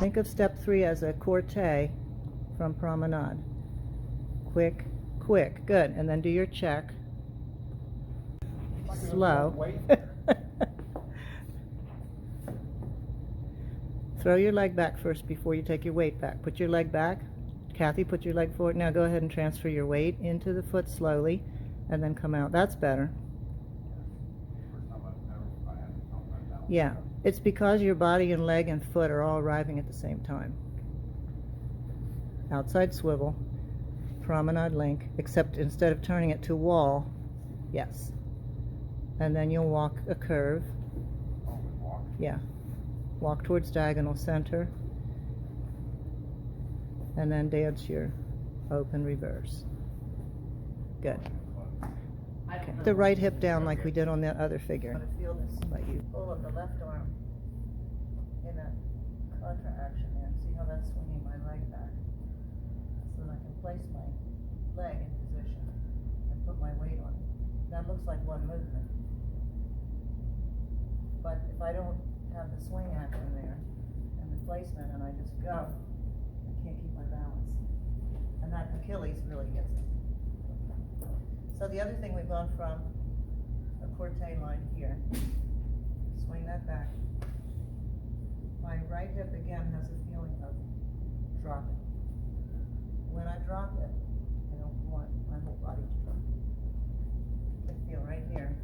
Think of step 3 as a corte from Promenade. Quick, quick, good. And then do your check. Slow. Throw your leg back first before you take your weight back. Put your leg back. Kathie, put your leg forward. Now go ahead and transfer your weight into the foot slowly and then come out. That's better. Yeah, it's because your body and leg and foot are all arriving at the same time. Outside swivel, promenade link, except instead of turning it to wall, yes. And then you'll walk a curve. Yeah. Walk towards diagonal center. And then dance your open reverse. Good. Okay. The right hip down like we did on that other figure. I feel this. Like you pull up the left arm in a contra action there. See how that's swinging my leg back? So that I can place my leg in position and put my weight on it. That looks like one movement. But if I don't have the swing action there and the placement and I just go, I can't keep my balance. And that Achilles really gets it. So the other thing, we've gone from a corte line here. Swing that back. My right hip again has a feeling of dropping. When I drop it, I don't want my whole body to drop. I feel right here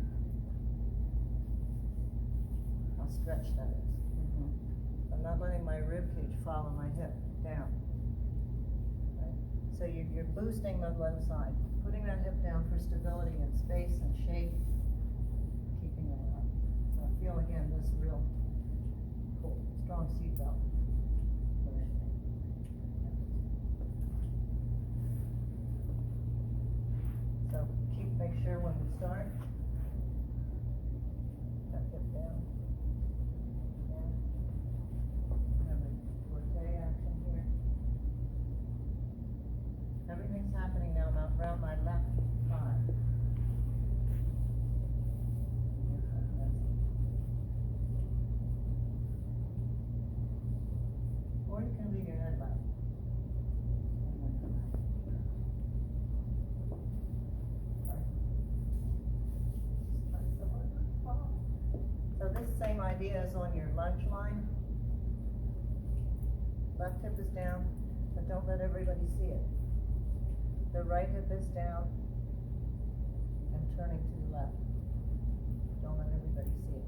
how stretched that is. I'm not letting my rib cage follow my hip down. Right? So you're boosting the low side, putting that hip down for stability and space and shape, keeping that up. So I feel again this real cool, strong seatbelt. So make sure when we start, that hip down. Everything's happening now around my left thigh. Or you can leave your head back. So this same idea is on your lunge line. Left hip is down, but don't let everybody see it. The right hip is down and turning to the left. Don't let everybody see it.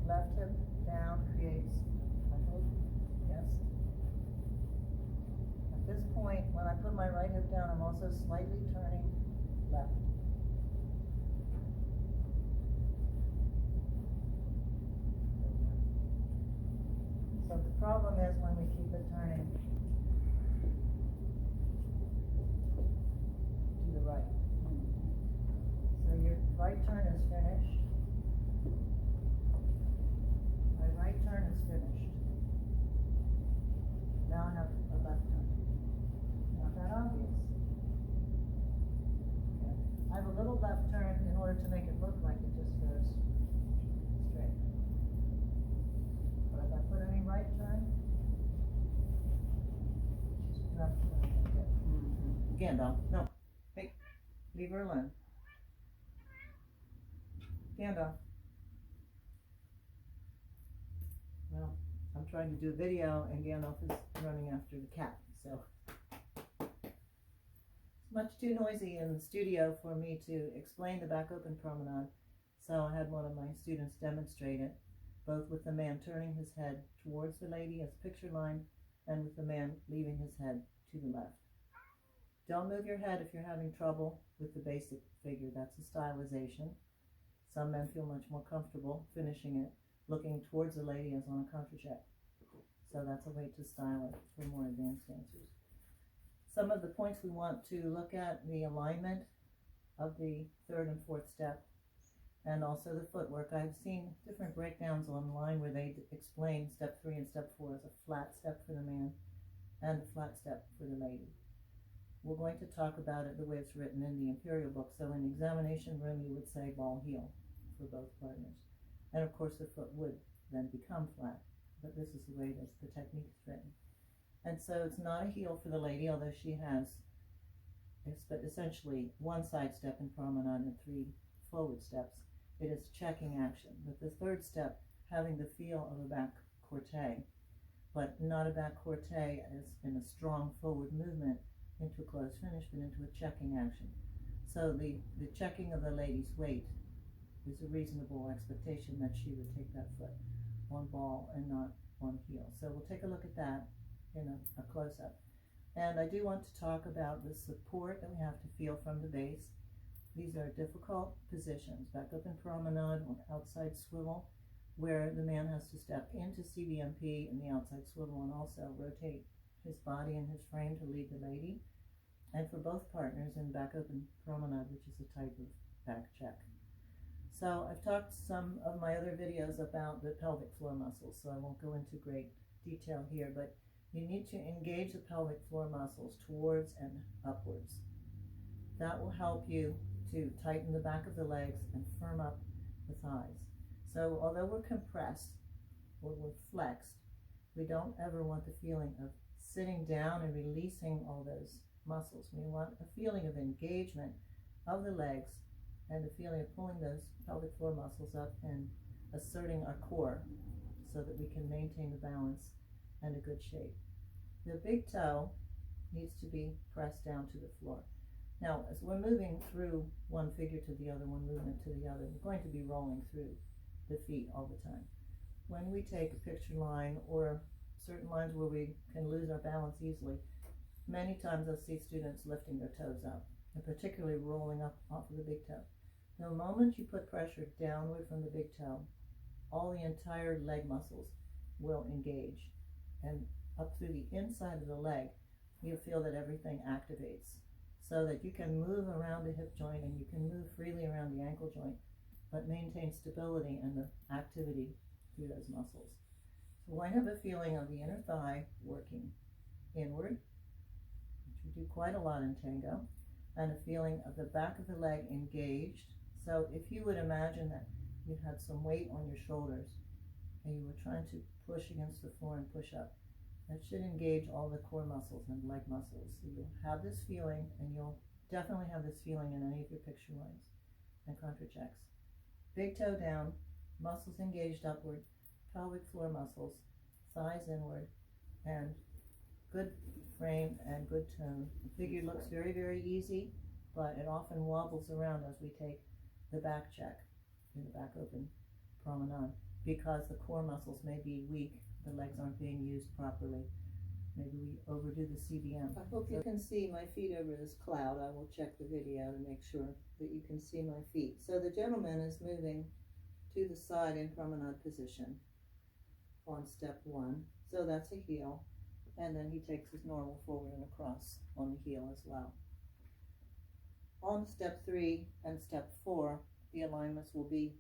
Left hip down creates a hook. Yes. At this point, when I put my right hip down, I'm also slightly turning left. So the problem is when we keep it turning to the right. So your right turn is finished. My right turn is finished. Now I have a left turn. Not that obvious. Okay. I have a little left turn in order to make it look like it just goes straight. But if I put any right turn, left turn. Okay. Gandalf, no. Hey, leave her alone. Gandalf. Well, I'm trying to do a video and Gandalf is running after the cat, so it's much too noisy in the studio for me to explain the back open promenade. So I had one of my students demonstrate it, both with the man turning his head towards the lady as picture line and with the man leaving his head to the left. Don't move your head if you're having trouble with the basic figure. That's a stylization. Some men feel much more comfortable finishing it looking towards the lady as on a contra check. So that's a way to style it for more advanced dancers. Some of the points we want to look at, the alignment of the third and fourth step, and also the footwork. I've seen different breakdowns online where they explain step 3 and step 4 as a flat step for the man and a flat step for the lady. We're going to talk about it the way it's written in the Imperial book. So in the examination room, you would say ball heel for both partners. And of course, the foot would then become flat. But this is the way that the technique is written. And so it's not a heel for the lady, although she has essentially one side step in promenade and 3 forward steps. It is checking action, with the third step having the feel of a back corte, but not a back corte as in a strong forward movement into a closed finish, but into a checking action. So the checking of the lady's weight is a reasonable expectation that she would take that foot on ball and not on heel. So we'll take a look at that in a close-up. And I do want to talk about the support that we have to feel from the base. These are difficult positions, back up in promenade on outside swivel, where the man has to step into CBMP in the outside swivel and also rotate his body and his frame to lead the lady, and for both partners in back open promenade, which is a type of back check. So I've talked some of my other videos about the pelvic floor muscles, so I won't go into great detail here, but you need to engage the pelvic floor muscles towards and upwards. That will help you to tighten the back of the legs and firm up the thighs. So although we're compressed or we're flexed, we don't ever want the feeling of sitting down and releasing all those muscles. We want a feeling of engagement of the legs and the feeling of pulling those pelvic floor muscles up and asserting our core so that we can maintain the balance and a good shape. The big toe needs to be pressed down to the floor. Now, as we're moving through one figure to the other, one movement to the other, we're going to be rolling through the feet all the time. When we take a picture line or certain lines where we can lose our balance easily, many times I'll see students lifting their toes up, and particularly rolling up off of the big toe. The moment you put pressure downward from the big toe, all the entire leg muscles will engage, and up through the inside of the leg, you feel that everything activates, so that you can move around the hip joint and you can move freely around the ankle joint, but maintain stability and the activity through those muscles. So I have a feeling of the inner thigh working inward, which we do quite a lot in tango, and a feeling of the back of the leg engaged. So if you would imagine that you had some weight on your shoulders and you were trying to push against the floor and push up, that should engage all the core muscles and leg muscles. So you'll have this feeling, and you'll definitely have this feeling in any of your picture lines and contra checks. Big toe down, muscles engaged upward, pelvic floor muscles, thighs inward, and good frame and good tone. The figure looks very, very easy, but it often wobbles around as we take the back check in the back open promenade, because the core muscles may be weak, the legs aren't being used properly. Maybe we overdo the CBM. I hope you can see my feet over this cloud. I will check the video to make sure that you can see my feet. So the gentleman is moving to the side in promenade position on step 1. So that's a heel. And then he takes his normal forward and across on the heel as well. On step 3 and step 4, the alignments will be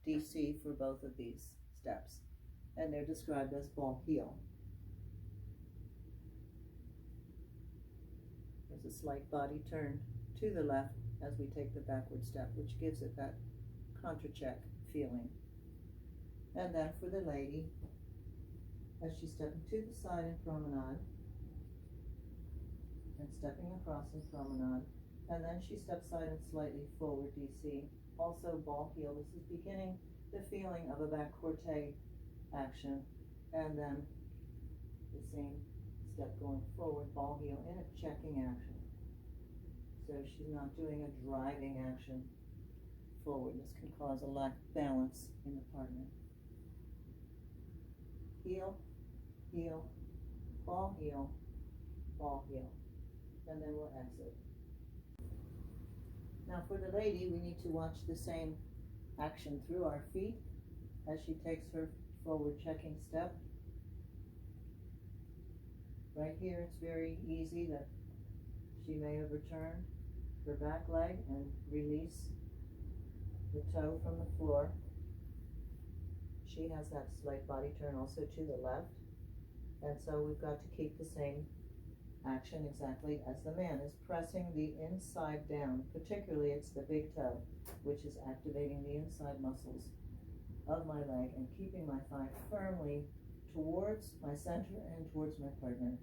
DC for both of these steps, and they're described as ball heel. There's a slight body turn to the left as we take the backward step, which gives it that contra check feeling. And then for the lady, as she's stepping to the side in promenade and stepping across in promenade, and then she steps side and slightly forward DC, also ball heel. This is beginning the feeling of a back corte action, and then the same step going forward, ball heel in a checking action. So she's not doing a driving action forward. This can cause a lack of balance in the partner. Heel, heel, ball heel, and then we'll exit. Now for the lady, we need to watch the same action through our feet as she takes her forward checking step. Right here, it's very easy that she may overturn her back leg and release the toe from the floor. She has that slight body turn also to the left, and so we've got to keep the same action exactly as the man is pressing the inside down. Particularly it's the big toe, which is activating the inside muscles of my leg and keeping my thigh firmly towards my center and towards my partner.